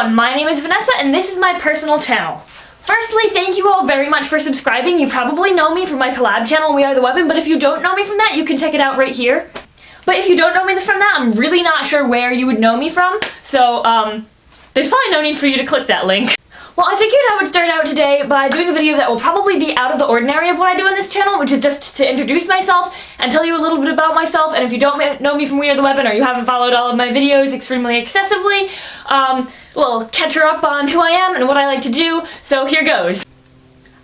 everyone, my name is Vanessa and this is my personal channel. Firstly, thank you all very much for subscribing. You probably know me from my collab channel, We Are The Weapon, but if you don't know me from that, you can check it out right here. But if you don't know me from that, I'm really not sure where you would know me from, so there's probably no need for you to click that link. Well, I figured I would start out today by doing a video that will probably be out of the ordinary of what I do on this channel, which is just to introduce myself and tell you a little bit about myself. And if you don't know me from We Are The Weapon or you haven't followed all of my videos extremely excessively, well, catch her up on who I am and what I like to do, so here goes.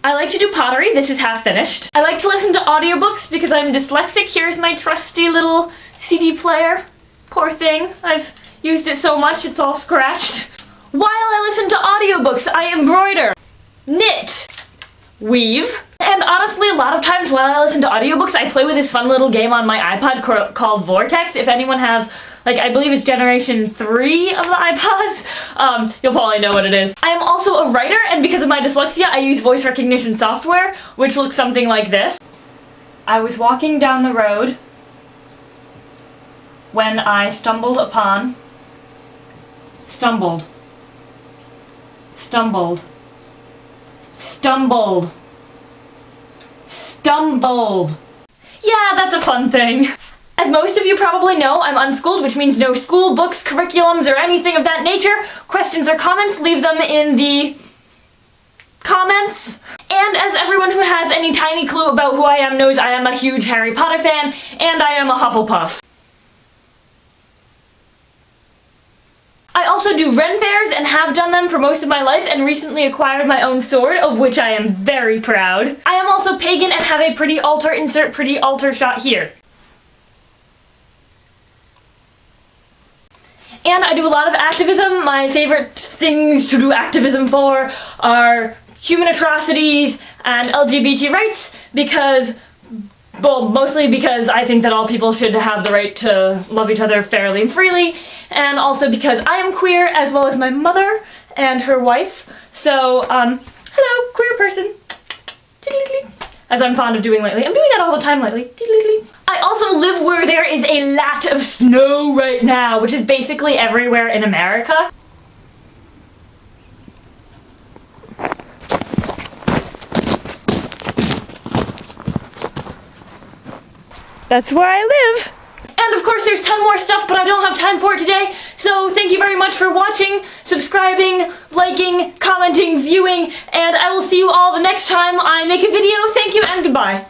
I like to do pottery, this is half finished. I like to listen to audiobooks because I'm dyslexic. Here's my trusty little CD player. Poor thing, I've used it so much it's all scratched. While I listen to audiobooks, I embroider, knit, weave, and honestly, a lot of times while I listen to audiobooks, I play with this fun little game on my iPod called Vortex. If anyone has, I believe it's generation 3 of the iPods, you'll probably know what it is. I am also a writer, and because of my dyslexia, I use voice recognition software, which looks something like this. I was walking down the road when I stumbled. Yeah, that's a fun thing. As most of you probably know, I'm unschooled, which means no school, books, curriculums, or anything of that nature. Questions or comments, leave them in the comments. And as everyone who has any tiny clue about who I am knows, I am a huge Harry Potter fan, and I am a Hufflepuff. I also do Ren fairs and have done them for most of my life and recently acquired my own sword, of which I am very proud. I am also pagan and have a pretty altar, insert pretty altar shot here. And I do a lot of activism. My favorite things to do activism for are human atrocities and LGBT rights because, well, mostly because I think that all people should have the right to love each other fairly and freely, and also because I am queer as well as my mother and her wife. So, hello, queer person. As I'm fond of doing lately. I'm doing that all the time lately. I also live where there is a lot of snow right now, which is basically everywhere in America. That's where I live. And of course there's a ton more stuff, but I don't have time for it today, so thank you very much for watching, subscribing, liking, commenting, viewing, and I will see you all the next time I make a video. Thank you and goodbye.